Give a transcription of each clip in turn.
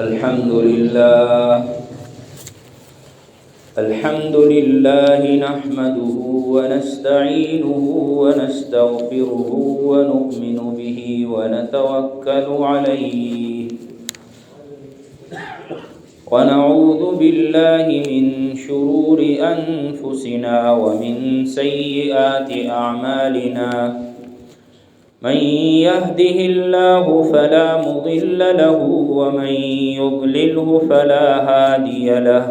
الحمد لله نحمده ونستعينه ونستغفره ونؤمن به ونتوكل عليه ونعوذ بالله من شرور أنفسنا ومن سيئات أعمالنا من يهده الله فلا مضل له ومن يضلله فلا هادي له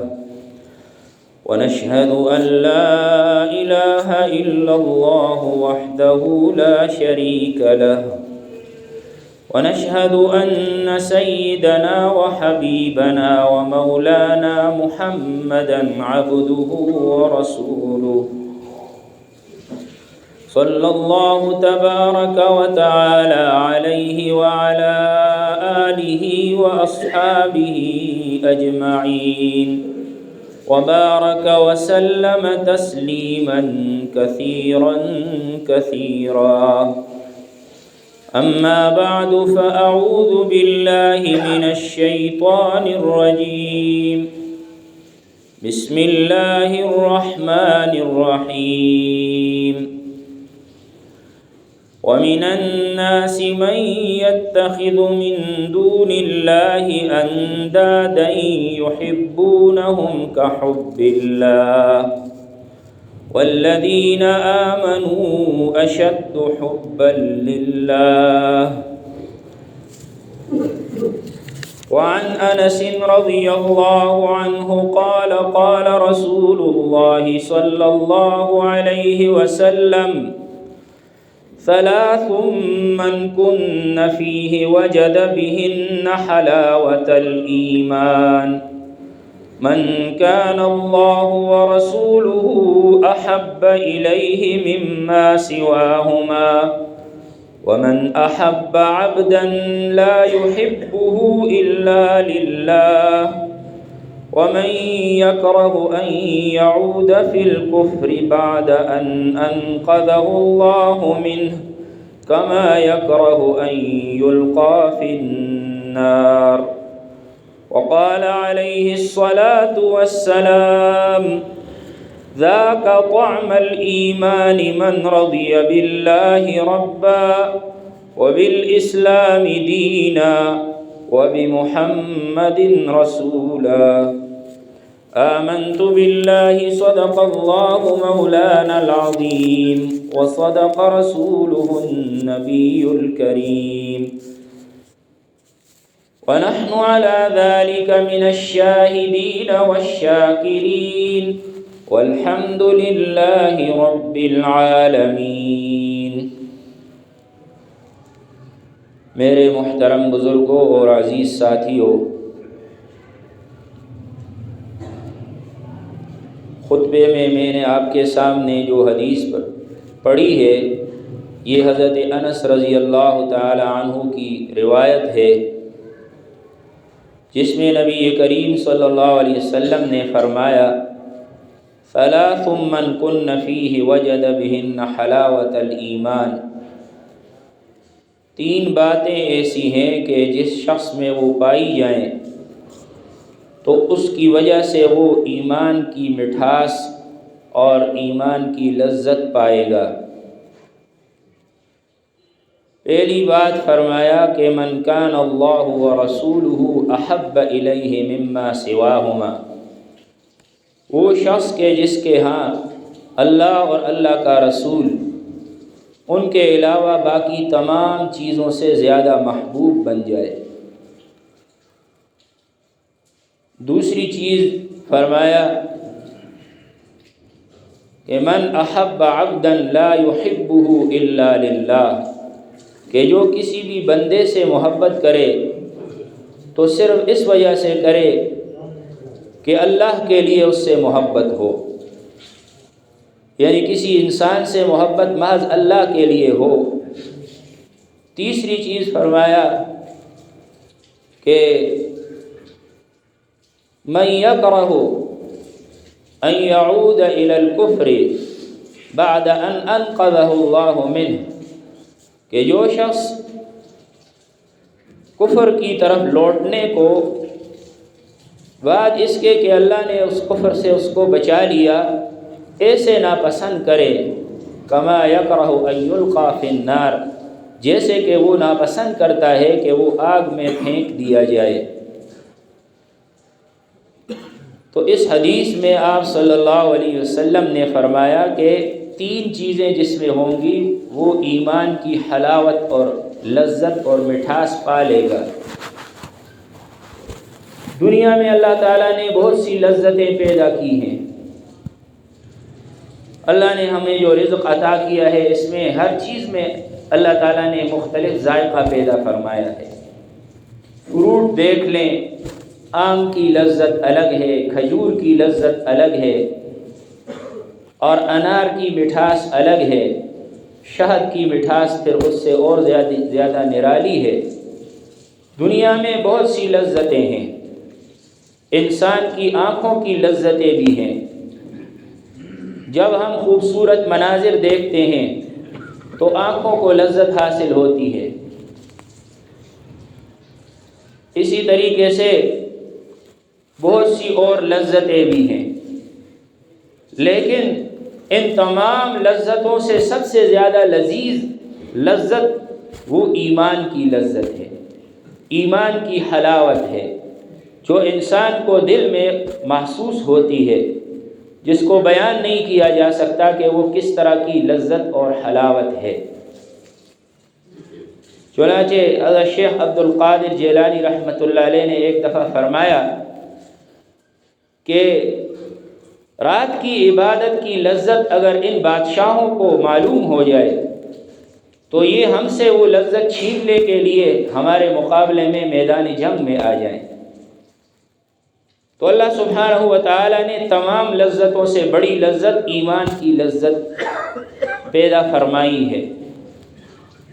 ونشهد أن لا إله إلا الله وحده لا شريك له ونشهد أن سيدنا وحبيبنا ومولانا محمدا عبده ورسوله صلى الله تبارك وتعالى عليه وعلى آله وأصحابه أجمعين وبارك وسلم تسليما كثيرا كثيرا أما بعد فأعوذ بالله من الشيطان الرجيم بسم الله الرحمن الرحيم ومن الناس من يتخذ من دون الله أندادا يحبونهم كحب الله والذين آمنوا أشد حبا لله وعن أنس رضي الله عنه قال قال رسول الله صلى الله عليه وسلم ثلاث من كن فيه وجد بهن حلاوة الإيمان من كان الله ورسوله أحب إليه مما سواهما ومن أحب عبدا لا يحبه إلا لله ومن يكره أن يعود في الكفر بعد أن أنقذه الله منه كما يكره أن يلقى في النار وقال عليه الصلاة والسلام ذاك طعم الإيمان من رضي بالله ربا وبالإسلام دينا وبمحمد رسولا آمنت بالله صدق الله مولانا العظيم وصدق رسوله النبي الكريم ونحن على ذلك من الشاهدين والشاكرين والحمد لله رب العالمين. میرے محترم بزرگوں اور عزیز ساتھیوں، خطبے میں نے آپ کے سامنے جو حدیث پڑھی ہے یہ حضرت انس رضی اللہ تعالی عنہ کی روایت ہے، جس میں نبی کریم صلی اللہ علیہ وسلم نے فرمایا ثلاث من کن فیہ وجد بہن حلاوۃ الایمان، تین باتیں ایسی ہیں کہ جس شخص میں وہ پائی جائیں تو اس کی وجہ سے وہ ایمان کی مٹھاس اور ایمان کی لذت پائے گا۔ پہلی بات فرمایا کہ من کان اللہ ورسولہ احب الیہ مما سواہما، وہ شخص کے جس کے ہاں اللہ اور اللہ کا رسول ان کے علاوہ باقی تمام چیزوں سے زیادہ محبوب بن جائے۔ دوسری چیز فرمایا کہ من احب عبدا لا يحبه الا للہ، کہ جو کسی بھی بندے سے محبت کرے تو صرف اس وجہ سے کرے کہ اللہ کے لیے اس سے محبت ہو، یعنی کسی انسان سے محبت محض اللہ کے لیے ہو۔ تیسری چیز فرمایا کہ من یکرہ ان یعود الی الکفر بعد ان انقذہ اللہ منہ، کہ جو شخص کفر کی طرف لوٹنے کو، بعد اس کے کہ اللہ نے اس کفر سے اس کو بچا لیا، ایسے ناپسند کرے کما یکرہ ان یلقی فی النار، جیسے کہ وہ ناپسند کرتا ہے کہ وہ آگ میں پھینک دیا جائے۔ تو اس حدیث میں آپ صلی اللہ علیہ وسلم نے فرمایا کہ 3 چیزیں جس میں ہوں گی وہ ایمان کی حلاوت اور لذت اور مٹھاس پا لے گا۔ دنیا میں اللہ تعالیٰ نے بہت سی لذتیں پیدا کی ہیں، اللہ نے ہمیں جو رزق عطا کیا ہے اس میں ہر چیز میں اللہ تعالیٰ نے مختلف ذائقہ پیدا فرمایا ہے۔ فروٹ دیکھ لیں، آم کی لذت الگ ہے، کھجور کی لذت الگ ہے، اور انار کی مٹھاس الگ ہے، شہد کی مٹھاس پھر اس سے اور زیادہ نرالی ہے۔ دنیا میں بہت سی لذتیں ہیں، انسان کی آنکھوں کی لذتیں بھی ہیں۔ جب ہم خوبصورت مناظر دیکھتے ہیں تو آنکھوں کو لذت حاصل ہوتی ہے۔ اسی طریقے سے بہت سی اور لذتیں بھی ہیں، لیکن ان تمام لذتوں سے سب سے زیادہ لذیذ لذت وہ ایمان کی لذت ہے، ایمان کی حلاوت ہے، جو انسان کو دل میں محسوس ہوتی ہے، جس کو بیان نہیں کیا جا سکتا کہ وہ کس طرح کی لذت اور حلاوت ہے۔ چنانچہ حضرت شیخ عبد القادر جیلانی رحمۃ اللہ علیہ نے ایک دفعہ فرمایا کہ رات کی عبادت کی لذت اگر ان بادشاہوں کو معلوم ہو جائے تو یہ ہم سے وہ لذت چھیننے کے لیے ہمارے مقابلے میں میدان جنگ میں آ جائیں۔ تو اللہ سبحانہ و تعالیٰ نے تمام لذتوں سے بڑی لذت ایمان کی لذت پیدا فرمائی ہے،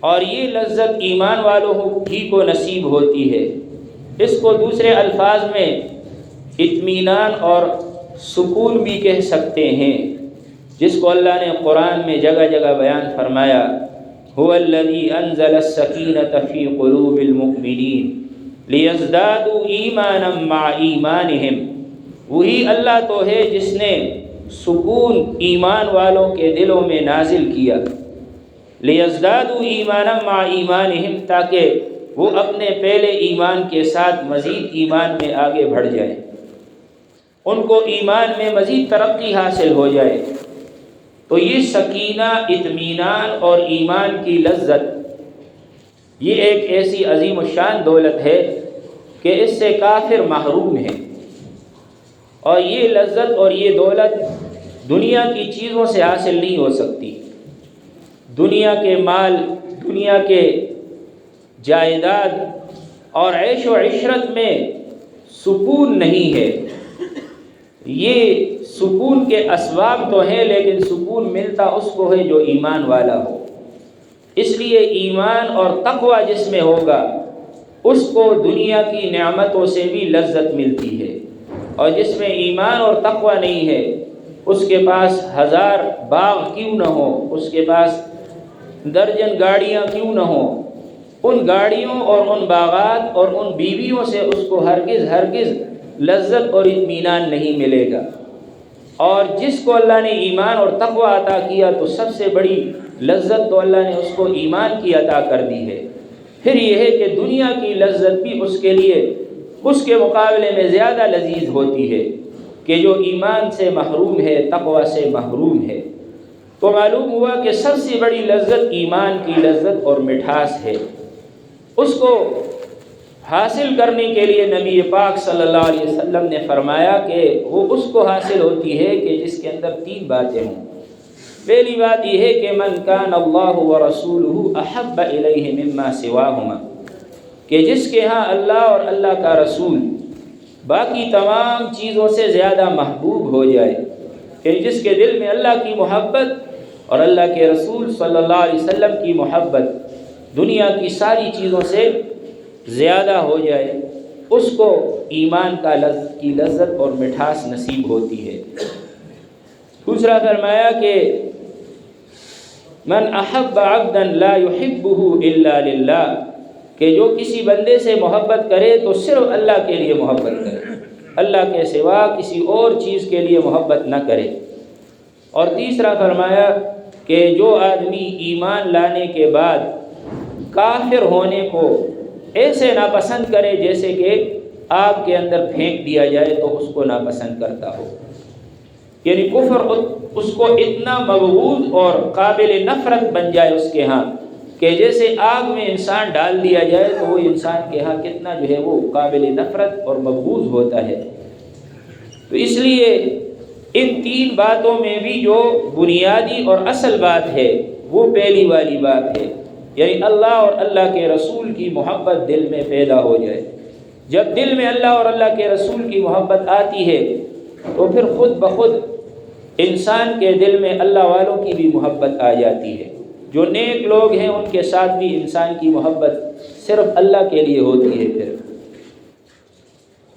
اور یہ لذت ایمان والوں ہی کو نصیب ہوتی ہے۔ اس کو دوسرے الفاظ میں اطمینان اور سکون بھی کہہ سکتے ہیں، جس کو اللہ نے قرآن میں جگہ جگہ بیان فرمایا، هو الذی انزل السکینۃ فی قلوب المؤمنین لیزدادوا ایمانا مع ایمانہم۔ وہی اللہ تو ہے جس نے سکون ایمان والوں کے دلوں میں نازل کیا، لیزدادوا ایمانا مع ایمانہم، تاکہ وہ اپنے پہلے ایمان کے ساتھ مزید ایمان میں آگے بڑھ جائیں، ان کو ایمان میں مزید ترقی حاصل ہو جائے۔ تو یہ سکینہ، اطمینان اور ایمان کی لذت، یہ ایک ایسی عظیم الشان دولت ہے کہ اس سے کافر محروم ہے، اور یہ لذت اور یہ دولت دنیا کی چیزوں سے حاصل نہیں ہو سکتی۔ دنیا کے مال، دنیا کے جائیداد اور عیش و عشرت میں سکون نہیں ہے۔ یہ سکون کے اسباب تو ہیں، لیکن سکون ملتا اس کو ہے جو ایمان والا ہو۔ اس لیے ایمان اور تقوی جس میں ہوگا اس کو دنیا کی نعمتوں سے بھی لذت ملتی ہے، اور جس میں ایمان اور تقوی نہیں ہے اس کے پاس 1000 باغ کیوں نہ ہو، اس کے پاس درجن گاڑیاں کیوں نہ ہوں، ان گاڑیوں اور ان باغات اور ان بیویوں سے اس کو ہرگز لذت اور اطمینان نہیں ملے گا۔ اور جس کو اللہ نے ایمان اور تقوی عطا کیا تو سب سے بڑی لذت تو اللہ نے اس کو ایمان کی عطا کر دی ہے۔ پھر یہ ہے کہ دنیا کی لذت بھی اس کے لیے اس کے مقابلے میں زیادہ لذیذ ہوتی ہے کہ جو ایمان سے محروم ہے، تقوی سے محروم ہے۔ تو معلوم ہوا کہ سب سے بڑی لذت ایمان کی لذت اور مٹھاس ہے۔ اس کو حاصل کرنے کے لیے نبی پاک صلی اللہ علیہ وسلم نے فرمایا کہ وہ اس کو حاصل ہوتی ہے کہ جس کے اندر 3 باتیں ہوں۔ پہلی بات یہ ہے کہ من کان اللہ ورسولہ احب الیہ مما سواہما، کہ جس کے ہاں اللہ اور اللہ کا رسول باقی تمام چیزوں سے زیادہ محبوب ہو جائے، کہ جس کے دل میں اللہ کی محبت اور اللہ کے رسول صلی اللہ علیہ وسلم کی محبت دنیا کی ساری چیزوں سے زیادہ ہو جائے، اس کو ایمان کی لذت اور مٹھاس نصیب ہوتی ہے۔ دوسرا فرمایا کہ من احب عبدا لا يحبه الا للہ، کہ جو کسی بندے سے محبت کرے تو صرف اللہ کے لیے محبت کرے، اللہ کے سوا کسی اور چیز کے لیے محبت نہ کرے۔ اور تیسرا فرمایا کہ جو آدمی ایمان لانے کے بعد کافر ہونے کو ایسے ناپسند کرے جیسے کہ آگ کے اندر پھینک دیا جائے تو اس کو ناپسند کرتا ہو، یعنی کفر اس کو اتنا مبغوض اور قابل نفرت بن جائے اس کے ہاں کہ جیسے آگ میں انسان ڈال دیا جائے تو وہ انسان کے ہاں کتنا جو ہے وہ قابل نفرت اور مبغوض ہوتا ہے۔ تو اس لیے ان تین باتوں میں بھی جو بنیادی اور اصل بات ہے وہ پہلی والی بات ہے، یعنی اللہ اور اللہ کے رسول کی محبت دل میں پیدا ہو جائے۔ جب دل میں اللہ اور اللہ کے رسول کی محبت آتی ہے تو پھر خود بخود انسان کے دل میں اللہ والوں کی بھی محبت آ جاتی ہے۔ جو نیک لوگ ہیں ان کے ساتھ بھی انسان کی محبت صرف اللہ کے لیے ہوتی ہے پھر۔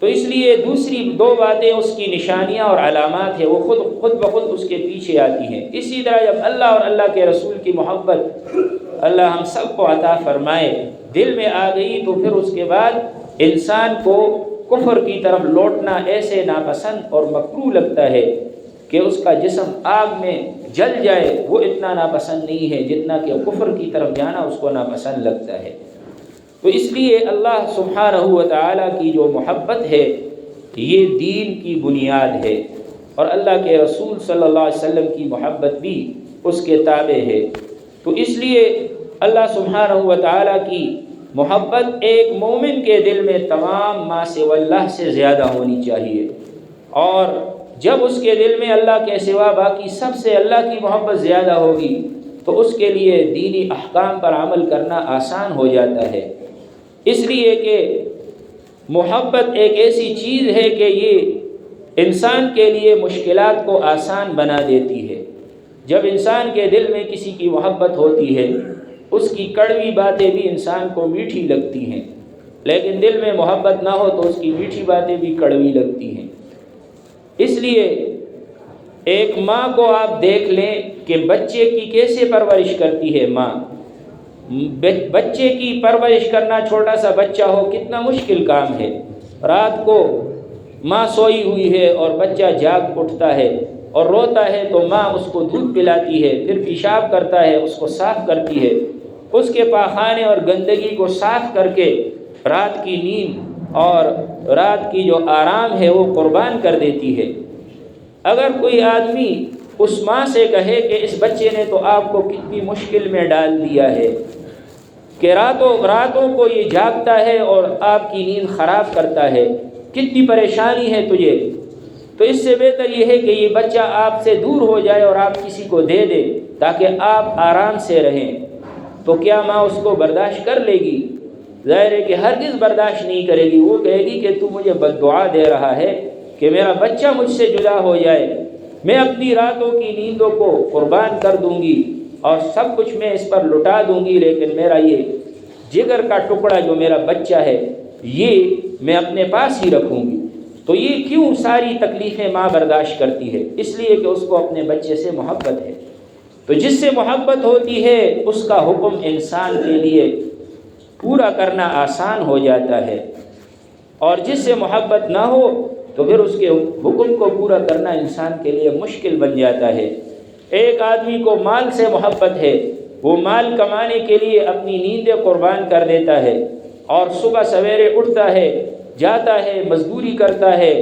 تو اس لیے دوسری دو باتیں اس کی نشانیاں اور علامات ہیں، وہ خود بخود اس کے پیچھے آتی ہیں۔ اسی طرح جب اللہ اور اللہ کے رسول کی محبت اللہ ہم سب کو عطا فرمائے دل میں آ گئی تو پھر اس کے بعد انسان کو کفر کی طرف لوٹنا ایسے ناپسند اور مکروہ لگتا ہے کہ اس کا جسم آگ میں جل جائے، وہ اتنا ناپسند نہیں ہے جتنا کہ کفر کی طرف جانا اس کو ناپسند لگتا ہے۔ تو اس لیے اللہ سبحانہ و تعالیٰ کی جو محبت ہے یہ دین کی بنیاد ہے، اور اللہ کے رسول صلی اللہ علیہ وسلم کی محبت بھی اس کے تابع ہے۔ تو اس لیے اللہ سبحانہ و تعالیٰ کی محبت ایک مومن کے دل میں تمام ما سوی اللہ سے زیادہ ہونی چاہیے، اور جب اس کے دل میں اللہ کے سوا باقی سب سے اللہ کی محبت زیادہ ہوگی تو اس کے لیے دینی احکام پر عمل کرنا آسان ہو جاتا ہے۔ اس لیے کہ محبت ایک ایسی چیز ہے کہ یہ انسان کے لیے مشکلات کو آسان بنا دیتی ہے۔ جب انسان کے دل میں کسی کی محبت ہوتی ہے اس کی کڑوی باتیں بھی انسان کو میٹھی لگتی ہیں، لیکن دل میں محبت نہ ہو تو اس کی میٹھی باتیں بھی کڑوی لگتی ہیں۔ اس لیے ایک ماں کو آپ دیکھ لیں کہ بچے کی کیسے پرورش کرتی ہے ماں۔ بچے کی پرورش کرنا، چھوٹا سا بچہ ہو، کتنا مشکل کام ہے۔ رات کو ماں سوئی ہوئی ہے اور بچہ جاگ اٹھتا ہے اور روتا ہے تو ماں اس کو دودھ پلاتی ہے، پھر پیشاب کرتا ہے اس کو صاف کرتی ہے، اس کے پاخانے اور گندگی کو صاف کر کے رات کی نیند اور رات کی جو آرام ہے وہ قربان کر دیتی ہے۔ اگر کوئی آدمی اس ماں سے کہے کہ اس بچے نے تو آپ کو کتنی مشکل میں ڈال دیا ہے کہ راتوں کو یہ جاگتا ہے اور آپ کی نیند خراب کرتا ہے، کتنی پریشانی ہے تجھے، تو اس سے بہتر یہ ہے کہ یہ بچہ آپ سے دور ہو جائے اور آپ کسی کو دے دیں تاکہ آپ آرام سے رہیں، تو کیا ماں اس کو برداشت کر لے گی؟ ظاہر ہے کہ ہرگز برداشت نہیں کرے گی۔ وہ کہے گی کہ تو مجھے بد دعا دے رہا ہے کہ میرا بچہ مجھ سے جدا ہو جائے، میں اپنی راتوں کی نیندوں کو قربان کر دوں گی اور سب کچھ میں اس پر لٹا دوں گی، لیکن میرا یہ جگر کا ٹکڑا جو میرا بچہ ہے یہ میں اپنے پاس ہی رکھوں گی۔ تو یہ کیوں ساری تکلیفیں ماں برداشت کرتی ہے؟ اس لیے کہ اس کو اپنے بچے سے محبت ہے۔ تو جس سے محبت ہوتی ہے اس کا حکم انسان کے لیے پورا کرنا آسان ہو جاتا ہے، اور جس سے محبت نہ ہو تو پھر اس کے حکم کو پورا کرنا انسان کے لیے مشکل بن جاتا ہے۔ ایک آدمی کو مال سے محبت ہے، وہ مال کمانے کے لیے اپنی نیندیں قربان کر دیتا ہے اور صبح سویرے اٹھتا ہے، جاتا ہے، مزدوری کرتا ہے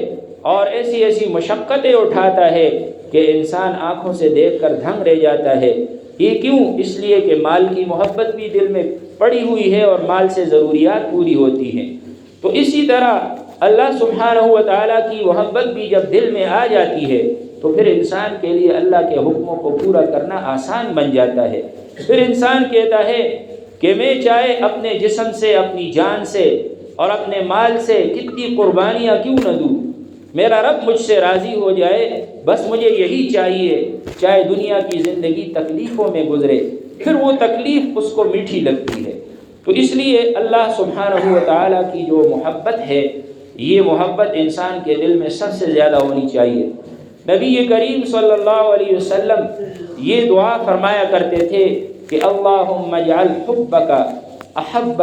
اور ایسی مشقتیں اٹھاتا ہے کہ انسان آنکھوں سے دیکھ کر دھنگ رہ جاتا ہے۔ یہ کیوں؟ اس لیے کہ مال کی محبت بھی دل میں پڑی ہوئی ہے اور مال سے ضروریات پوری ہوتی ہیں۔ تو اسی طرح اللہ سبحانہ و تعالیٰ کی محبت بھی جب دل میں آ جاتی ہے تو پھر انسان کے لیے اللہ کے حکموں کو پورا کرنا آسان بن جاتا ہے۔ پھر انسان کہتا ہے کہ میں چاہے اپنے جسم سے، اپنی جان سے اور اپنے مال سے کتنی قربانیاں کیوں نہ دوں، میرا رب مجھ سے راضی ہو جائے، بس مجھے یہی چاہیے، چاہے دنیا کی زندگی تکلیفوں میں گزرے، پھر وہ تکلیف اس کو میٹھی لگتی ہے۔ تو اس لیے اللہ سبحانہ و تعالیٰ کی جو محبت ہے یہ محبت انسان کے دل میں سب سے زیادہ ہونی چاہیے۔ نبی کریم صلی اللہ علیہ وسلم یہ دعا فرمایا کرتے تھے کہ اللہم اجعل حبک احب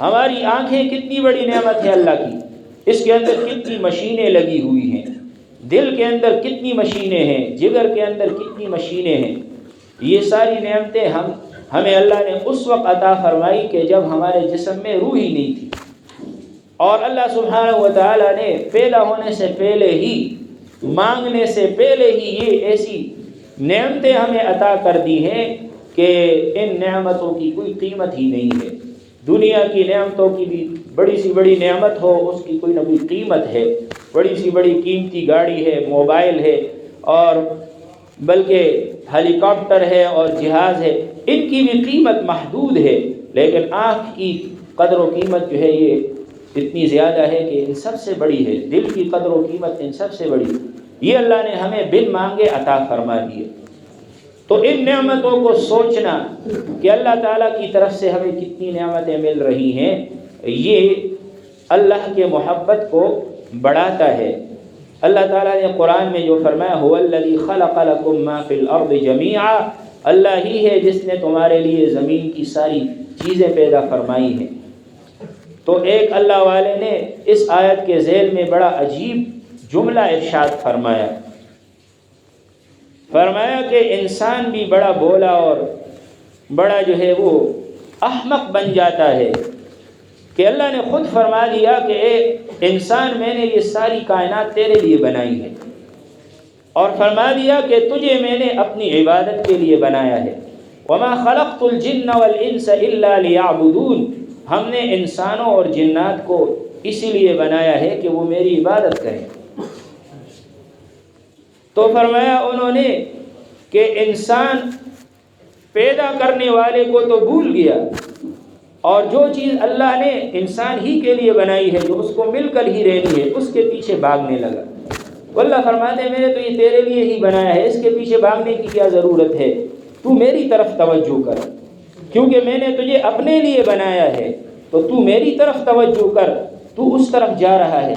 ہماری آنکھیں کتنی بڑی نعمت ہے اللہ کی، اس کے اندر کتنی مشینیں لگی ہوئی ہیں، دل کے اندر کتنی مشینیں ہیں، جگر کے اندر کتنی مشینیں ہیں۔ یہ ساری نعمتیں ہمیں اللہ نے اس وقت عطا فرمائی کہ جب ہمارے جسم میں روح ہی نہیں تھی، اور اللہ سبحانہ و تعالیٰ نے پیدا ہونے سے پہلے ہی، مانگنے سے پہلے ہی یہ ایسی نعمتیں ہمیں عطا کر دی ہیں کہ ان نعمتوں کی کوئی قیمت ہی نہیں ہے۔ دنیا کی نعمتوں کی بھی بڑی سی بڑی نعمت ہو، اس کی کوئی نہ کوئی قیمت ہے، بڑی سی بڑی قیمتی گاڑی ہے، موبائل ہے، اور بلکہ ہیلی کاپٹر ہے اور جہاز ہے، ان کی بھی قیمت محدود ہے، لیکن آنکھ کی قدر و قیمت جو ہے یہ اتنی زیادہ ہے کہ ان سب سے بڑی ہے، دل کی قدر و قیمت ان سب سے بڑی ہے۔ یہ اللہ نے ہمیں بن مانگے عطا فرما دیے۔ تو ان نعمتوں کو سوچنا کہ اللہ تعالیٰ کی طرف سے ہمیں کتنی نعمتیں مل رہی ہیں، یہ اللہ کے محبت کو بڑھاتا ہے۔ اللہ تعالیٰ نے قرآن میں جو فرمایا هو الذی خلق لکم ما فی الارض جمیعا، اللہ ہی ہے جس نے تمہارے لیے زمین کی ساری چیزیں پیدا فرمائی ہیں۔ تو ایک اللہ والے نے اس آیت کے ذیل میں بڑا عجیب جملہ ارشاد فرمایا کہ انسان بھی بڑا بولا اور بڑا جو ہے وہ احمق بن جاتا ہے کہ اللہ نے خود فرما دیا کہ اے انسان، میں نے یہ ساری کائنات تیرے لیے بنائی ہے، اور فرما دیا کہ تجھے میں نے اپنی عبادت کے لیے بنایا ہے۔ وما خلقت الجن والانس الا لیعبدون، ہم نے انسانوں اور جنات کو اسی لیے بنایا ہے کہ وہ میری عبادت کریں۔ تو فرمایا انہوں نے کہ انسان پیدا کرنے والے کو تو بھول گیا، اور جو چیز اللہ نے انسان ہی کے لیے بنائی ہے، جو اس کو مل کر ہی رہنی ہے، اس کے پیچھے بھاگنے لگا۔ اللہ فرماتے ہیں میں نے تو یہ تیرے لیے ہی بنایا ہے، اس کے پیچھے بھاگنے کی کیا ضرورت ہے، تو میری طرف توجہ کر، کیونکہ میں نے تجھے اپنے لیے بنایا ہے، تو تو میری طرف توجہ کر، تو اس طرف جا رہا ہے۔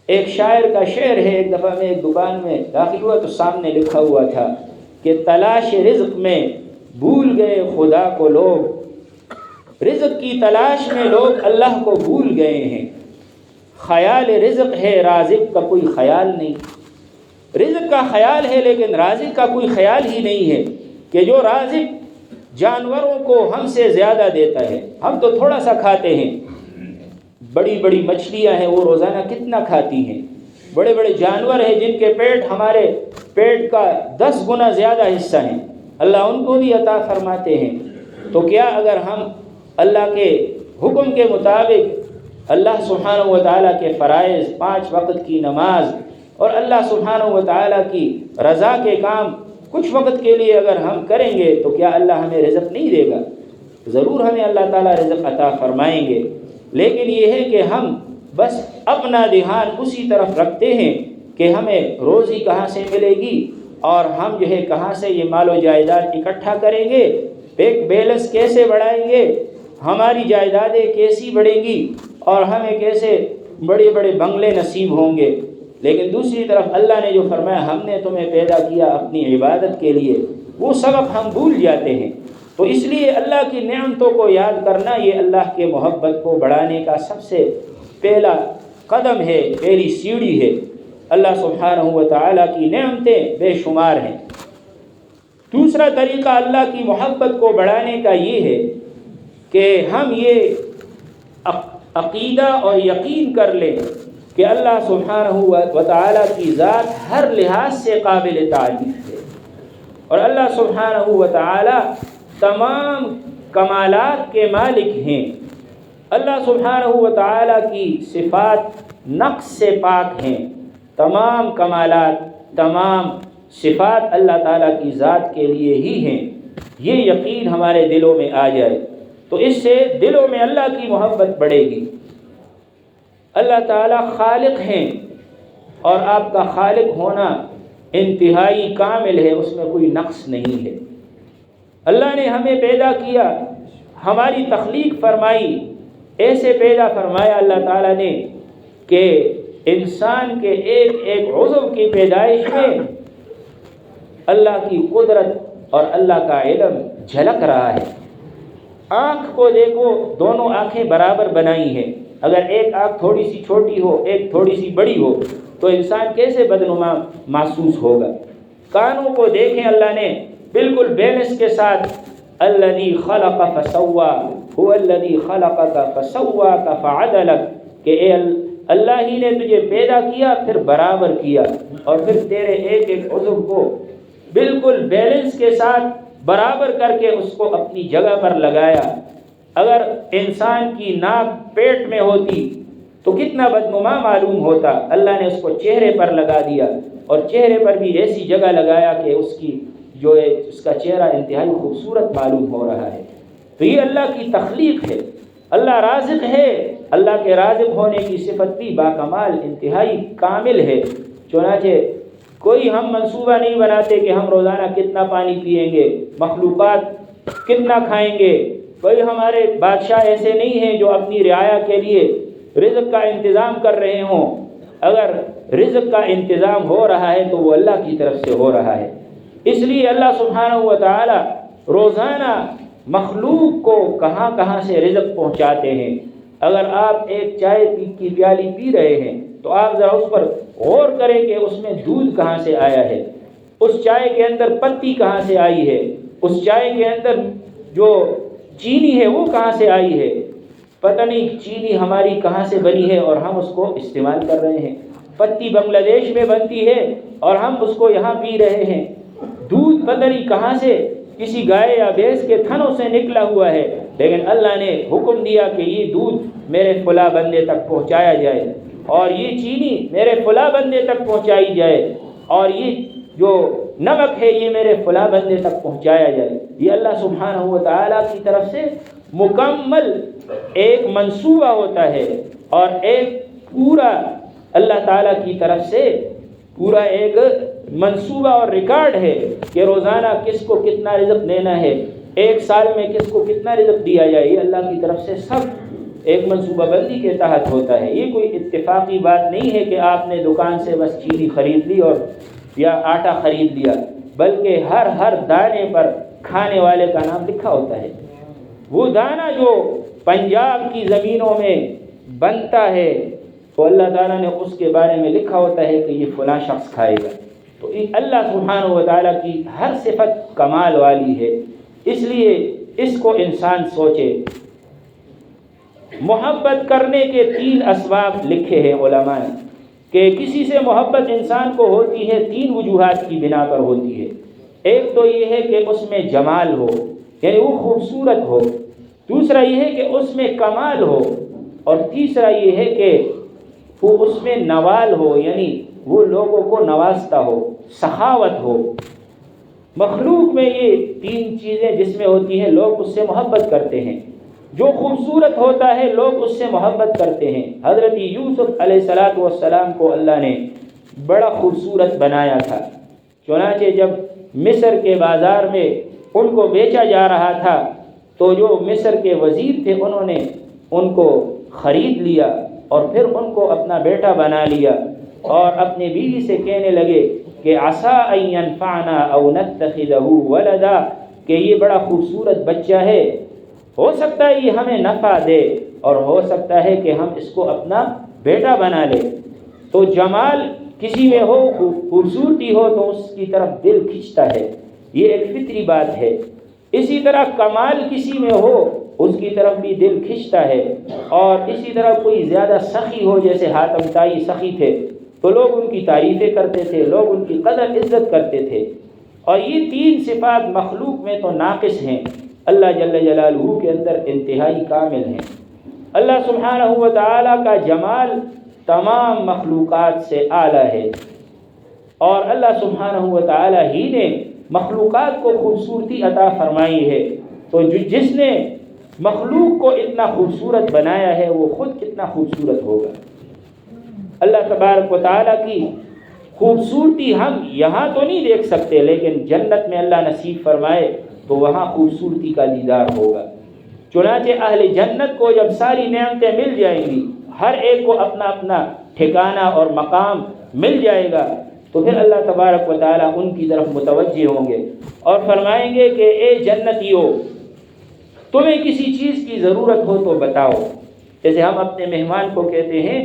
ایک شاعر کا شعر ہے، ایک دفعہ میں ایک دکان میں داخل ہوا تو سامنے لکھا ہوا تھا کہ تلاش رزق میں بھول گئے خدا کو لوگ، رزق کی تلاش میں لوگ اللہ کو بھول گئے ہیں، خیال رزق ہے رازق کا کوئی خیال نہیں۔ رزق کا خیال ہے لیکن رازق کا کوئی خیال ہی نہیں ہے، کہ جو رازق جانوروں کو ہم سے زیادہ دیتا ہے، ہم تو تھوڑا سا کھاتے ہیں، بڑی بڑی مچھلیاں ہیں وہ روزانہ کتنا کھاتی ہیں، بڑے بڑے جانور ہیں جن کے پیٹ ہمارے پیٹ کا 10 گنا زیادہ حصہ ہیں، اللہ ان کو بھی عطا فرماتے ہیں۔ تو کیا اگر ہم اللہ کے حکم کے مطابق اللہ سبحانہ و تعالیٰ کے فرائض، 5 وقت کی نماز اور اللہ سبحانہ و تعالیٰ کی رضا کے کام کچھ وقت کے لیے اگر ہم کریں گے تو کیا اللہ ہمیں رزق نہیں دے گا؟ ضرور ہمیں اللہ تعالیٰ رزق عطا فرمائیں گے، لیکن یہ ہے کہ ہم بس اپنا دھیان اسی طرف رکھتے ہیں کہ ہمیں روزی کہاں سے ملے گی، اور ہم جو ہے کہاں سے یہ مال و جائیداد اکٹھا کریں گے، ایک بیلنس کیسے بڑھائیں گے، ہماری جائیدادیں کیسی بڑھیں گی، اور ہمیں کیسے بڑے بڑے بنگلے نصیب ہوں گے۔ لیکن دوسری طرف اللہ نے جو فرمایا ہم نے تمہیں پیدا کیا اپنی عبادت کے لیے، وہ سبق ہم بھول جاتے ہیں۔ تو اس لیے اللہ کی نعمتوں کو یاد کرنا یہ اللہ کے محبت کو بڑھانے کا سب سے پہلا قدم ہے، پہلی سیڑھی ہے۔ اللہ سبحانہ و تعالیٰ کی نعمتیں بے شمار ہیں۔ دوسرا طریقہ اللہ کی محبت کو بڑھانے کا یہ ہے کہ ہم یہ عقیدہ اور یقین کر لیں کہ اللہ سبحانہ و تعالیٰ کی ذات ہر لحاظ سے قابل تعریف ہے، اور اللہ سبحانہ و تعالیٰ تمام کمالات کے مالک ہیں۔ اللہ سبحانہ و تعالیٰ کی صفات نقص سے پاک ہیں، تمام کمالات، تمام صفات اللہ تعالیٰ کی ذات کے لیے ہی ہیں۔ یہ یقین ہمارے دلوں میں آ جائے تو اس سے دلوں میں اللہ کی محبت بڑھے گی۔ اللہ تعالیٰ خالق ہیں، اور آپ کا خالق ہونا انتہائی کامل ہے، اس میں کوئی نقص نہیں ہے۔ اللہ نے ہمیں پیدا کیا، ہماری تخلیق فرمائی، ایسے پیدا فرمایا اللہ تعالیٰ نے کہ انسان کے ایک ایک عضو کی پیدائش میں اللہ کی قدرت اور اللہ کا علم جھلک رہا ہے۔ آنکھ کو دیکھو، دونوں آنکھیں برابر بنائی ہیں، اگر ایک آنکھ تھوڑی سی چھوٹی ہو ایک تھوڑی سی بڑی ہو تو انسان کیسے بدنما محسوس ہوگا۔ کانوں کو دیکھیں، اللہ نے بالکل بیلنس کے ساتھ، الذی خلق فسوا هو الذی خلقک فسواک فعدلک، کہ اے اللہ ہی نے تجھے پیدا کیا پھر برابر کیا اور پھر تیرے ایک ایک عضو کو بالکل بیلنس کے ساتھ برابر کر کے اس کو اپنی جگہ پر لگایا۔ اگر انسان کی ناک پیٹ میں ہوتی تو کتنا بدنما معلوم ہوتا، اللہ نے اس کو چہرے پر لگا دیا اور چہرے پر بھی ایسی جگہ لگایا کہ اس کی جو ہے اس کا چہرہ انتہائی خوبصورت معلوم ہو رہا ہے۔ تو یہ اللہ کی تخلیق ہے۔ اللہ رازق ہے، اللہ کے رازق ہونے کی صفت بھی باکمال انتہائی کامل ہے۔ چنانچہ کوئی ہم منصوبہ نہیں بناتے کہ ہم روزانہ کتنا پانی پئیں گے، مخلوقات کتنا کھائیں گے۔ کوئی ہمارے بادشاہ ایسے نہیں ہیں جو اپنی رعایا کے لیے رزق کا انتظام کر رہے ہوں۔ اگر رزق کا انتظام ہو رہا ہے تو وہ اللہ کی طرف سے ہو رہا ہے۔ اس لیے اللہ سبحانہ و تعالی روزانہ مخلوق کو کہاں کہاں سے رزق پہنچاتے ہیں۔ اگر آپ ایک چائے کی پیالی پی رہے ہیں تو آپ ذرا اس پر غور کریں کہ اس میں دودھ کہاں سے آیا ہے، اس چائے کے اندر پتی کہاں سے آئی ہے، اس چائے کے اندر جو چینی ہے وہ کہاں سے آئی ہے۔ پتہ نہیں چینی ہماری کہاں سے بنی ہے اور ہم اس کو استعمال کر رہے ہیں۔ پتی بنگلہ دیش میں بنتی ہے اور ہم اس کو یہاں پی رہے ہیں۔ دودھ پتہ نہیں کہاں سے کسی گائے یا بھینس کے تھنوں سے نکلا ہوا ہے، لیکن اللہ نے حکم دیا کہ یہ دودھ میرے فلاں بندے تک پہنچایا جائے اور یہ چینی میرے فلاں بندے تک پہنچائی جائے اور یہ جو نمک ہے یہ میرے فلاں بندے تک پہنچایا جائے۔ یہ اللہ سبحانہ و تعالیٰ کی طرف سے مکمل ایک منصوبہ ہوتا ہے اور ایک پورا اللہ تعالیٰ کی طرف سے پورا ایک منصوبہ اور ریکارڈ ہے کہ روزانہ کس کو کتنا رزق دینا ہے، ایک سال میں کس کو کتنا رزق دیا جائے۔ یہ اللہ کی طرف سے سب ایک منصوبہ بندی کے تحت ہوتا ہے۔ یہ کوئی اتفاقی بات نہیں ہے کہ آپ نے دکان سے بس چینی خرید لی اور یا آٹا خرید لیا، بلکہ ہر دانے پر کھانے والے کا نام لکھا ہوتا ہے۔ وہ دانہ جو پنجاب کی زمینوں میں بنتا ہے تو اللہ تعالیٰ نے اس کے بارے میں لکھا ہوتا ہے کہ یہ فلاں شخص کھائے گا۔ تو اللہ سبحانہ و تعالیٰ کی ہر صفت کمال والی ہے، اس لیے اس کو انسان سوچے۔ محبت کرنے کے 3 اسباب لکھے ہیں علماء نے کہ کسی سے محبت انسان کو ہوتی ہے 3 وجوہات کی بنا پر ہوتی ہے۔ ایک تو یہ ہے کہ اس میں جمال ہو، یعنی وہ خوبصورت ہو، دوسرا یہ ہے کہ اس میں کمال ہو، اور تیسرا یہ ہے کہ وہ اس میں نوال ہو، یعنی وہ لوگوں کو نوازتا ہو، سخاوت ہو۔ مخلوق میں یہ 3 چیزیں جس میں ہوتی ہیں لوگ اس سے محبت کرتے ہیں۔ جو خوبصورت ہوتا ہے لوگ اس سے محبت کرتے ہیں۔ حضرت یوسف علیہ السلام کو اللہ نے بڑا خوبصورت بنایا تھا، چنانچہ جب مصر کے بازار میں ان کو بیچا جا رہا تھا تو جو مصر کے وزیر تھے انہوں نے ان کو خرید لیا اور پھر ان کو اپنا بیٹا بنا لیا اور اپنی بیوی سے کہنے لگے کہ عسیٰ ان ینفعنا او نتخذہ ولدا، کہ یہ بڑا خوبصورت بچہ ہے، ہو سکتا ہے یہ ہمیں نفع دے اور ہو سکتا ہے کہ ہم اس کو اپنا بیٹا بنا لیں۔ تو جمال کسی میں ہو، خوبصورتی ہو تو اس کی طرف دل کھنچتا ہے، یہ ایک فطری بات ہے۔ اسی طرح کمال کسی میں ہو اس کی طرف بھی دل کھنچتا ہے، اور اسی طرح کوئی زیادہ سخی ہو، جیسے حاتم طائی سخی تھے تو لوگ ان کی تعریفیں کرتے تھے، لوگ ان کی قدر عزت کرتے تھے۔ اور یہ 3 صفات مخلوق میں تو ناقص ہیں، اللہ جل جلالہ کے اندر انتہائی کامل ہیں۔ اللہ سبحانہ و تعالیٰ کا جمال تمام مخلوقات سے اعلیٰ ہے، اور اللہ سبحانہ و تعالیٰ ہی نے مخلوقات کو خوبصورتی عطا فرمائی ہے۔ تو جس نے مخلوق کو اتنا خوبصورت بنایا ہے وہ خود کتنا خوبصورت ہوگا۔ اللہ تبارک و تعالیٰ کی خوبصورتی ہم یہاں تو نہیں دیکھ سکتے، لیکن جنت میں اللہ نصیب فرمائے تو وہاں خوبصورتی کا دیدار ہوگا۔ چنانچہ اہل جنت کو جب ساری نعمتیں مل جائیں گی، ہر ایک کو اپنا اپنا ٹھکانہ اور مقام مل جائے گا، تو پھر اللہ تبارک و تعالیٰ ان کی طرف متوجہ ہوں گے اور فرمائیں گے کہ اے جنتیو، تمہیں کسی چیز کی ضرورت ہو تو بتاؤ۔ جیسے ہم اپنے مہمان کو کہتے ہیں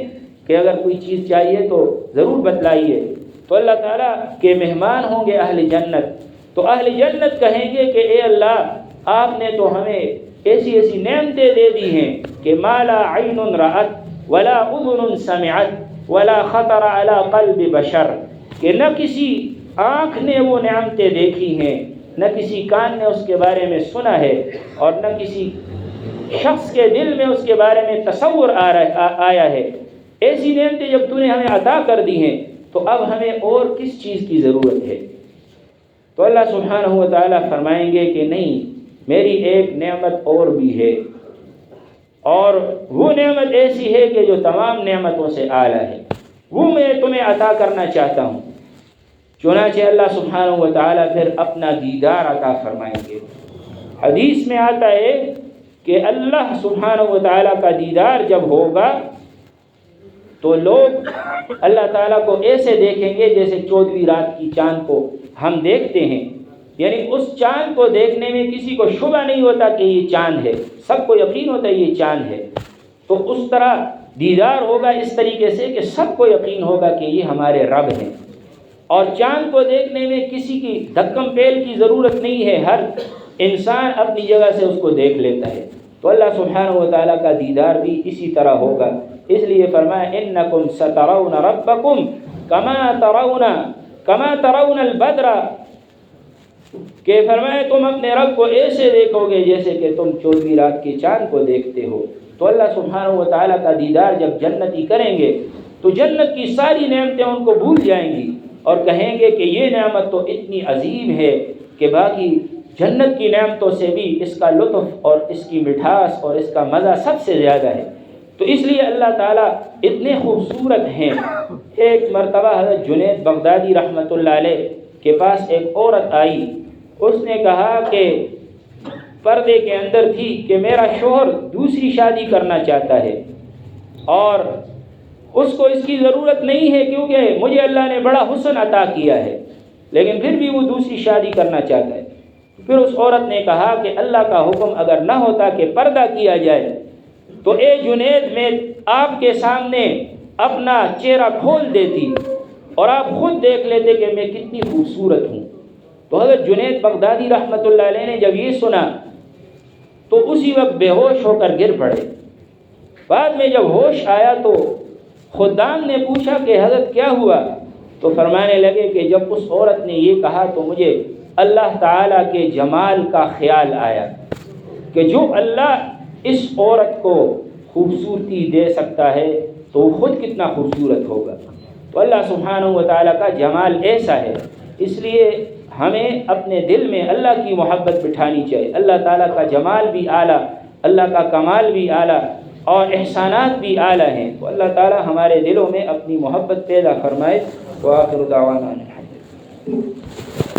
کہ اگر کوئی چیز چاہیے تو ضرور بتلائیے، تو اللہ تعالیٰ کے مہمان ہوں گے اہل جنت، تو اہل جنت کہیں گے کہ اے اللہ آپ نے تو ہمیں ایسی ایسی نعمتیں دے دی ہیں کہ ما لا عین رأت ولا اذن سمعت ولا خطر علی قلب بشر، کہ نہ کسی آنکھ نے وہ نعمتیں دیکھی ہیں، نہ کسی کان نے اس کے بارے میں سنا ہے، اور نہ کسی شخص کے دل میں اس کے بارے میں تصور آیا ہے۔ ایسی نعمتیں جب تو نے ہمیں عطا کر دی ہیں تو اب ہمیں اور کس چیز کی ضرورت ہے؟ تو اللہ سبحانہ و تعالیٰ فرمائیں گے کہ نہیں، میری ایک نعمت اور بھی ہے، اور وہ نعمت ایسی ہے کہ جو تمام نعمتوں سے اعلیٰ ہے، وہ میں تمہیں عطا کرنا چاہتا ہوں۔ چنانچہ اللہ سبحانہ و تعالیٰ پھر اپنا دیدار عطا فرمائیں گے۔ حدیث میں آتا ہے کہ اللہ سبحانہ و تعالیٰ کا دیدار جب ہوگا تو لوگ اللہ تعالیٰ کو ایسے دیکھیں گے جیسے 14ویں رات کی چاند کو ہم دیکھتے ہیں، یعنی اس چاند کو دیکھنے میں کسی کو شبہ نہیں ہوتا کہ یہ چاند ہے، سب کو یقین ہوتا ہے یہ چاند ہے۔ تو اس طرح دیدار ہوگا اس طریقے سے کہ سب کو یقین ہوگا کہ یہ ہمارے رب ہیں، اور چاند کو دیکھنے میں کسی کی دھکم پیل کی ضرورت نہیں ہے، ہر انسان اپنی جگہ سے اس کو دیکھ لیتا ہے۔ تو اللہ سبحانہ و تعالیٰ کا دیدار بھی اسی طرح ہوگا، اس لیے فرمایا انکم سترون ربکم کما ترون البدر، کہ فرمایا تم اپنے رب کو ایسے دیکھو گے جیسے کہ تم 14ویں رات کے چاند کو دیکھتے ہو۔ تو اللہ سبحانہ و تعالیٰ کا دیدار جب جنتی کریں گے تو جنت کی ساری نعمتیں ان کو بھول جائیں گی اور کہیں گے کہ یہ نعمت تو اتنی عظیم ہے کہ باقی جنت کی نعمتوں سے بھی اس کا لطف اور اس کی مٹھاس اور اس کا مزہ سب سے زیادہ ہے۔ تو اس لیے اللہ تعالیٰ اتنے خوبصورت ہیں۔ ایک مرتبہ حضرت جنید بغدادی رحمۃ اللہ علیہ کے پاس ایک عورت آئی، اس نے کہا کہ پردے کے اندر تھی کہ میرا شوہر دوسری شادی کرنا چاہتا ہے اور اس کو اس کی ضرورت نہیں ہے کیونکہ مجھے اللہ نے بڑا حسن عطا کیا ہے، لیکن پھر بھی وہ دوسری شادی کرنا چاہتا ہے۔ پھر اس عورت نے کہا کہ اللہ کا حکم اگر نہ ہوتا کہ پردہ کیا جائے تو اے جنید میں آپ کے سامنے اپنا چہرہ کھول دیتی اور آپ خود دیکھ لیتے کہ میں کتنی خوبصورت ہوں۔ تو حضرت جنید بغدادی رحمۃ اللہ علیہ نے جب یہ سنا تو اسی وقت بے ہوش ہو کر گر پڑے۔ بعد میں جب ہوش آیا تو خدام نے پوچھا کہ حضرت کیا ہوا؟ تو فرمانے لگے کہ جب اس عورت نے یہ کہا تو مجھے اللہ تعالیٰ کے جمال کا خیال آیا کہ جو اللہ اس عورت کو خوبصورتی دے سکتا ہے تو وہ خود کتنا خوبصورت ہوگا۔ تو اللہ سبحانہ و تعالیٰ کا جمال ایسا ہے، اس لیے ہمیں اپنے دل میں اللہ کی محبت بٹھانی چاہیے۔ اللہ تعالیٰ کا جمال بھی اعلیٰ، اللہ کا کمال بھی اعلیٰ اور احسانات بھی اعلیٰ ہیں، تو اللہ تعالیٰ ہمارے دلوں میں اپنی محبت پیدا فرمائے۔ وآخر دعوانا الحمد للہ۔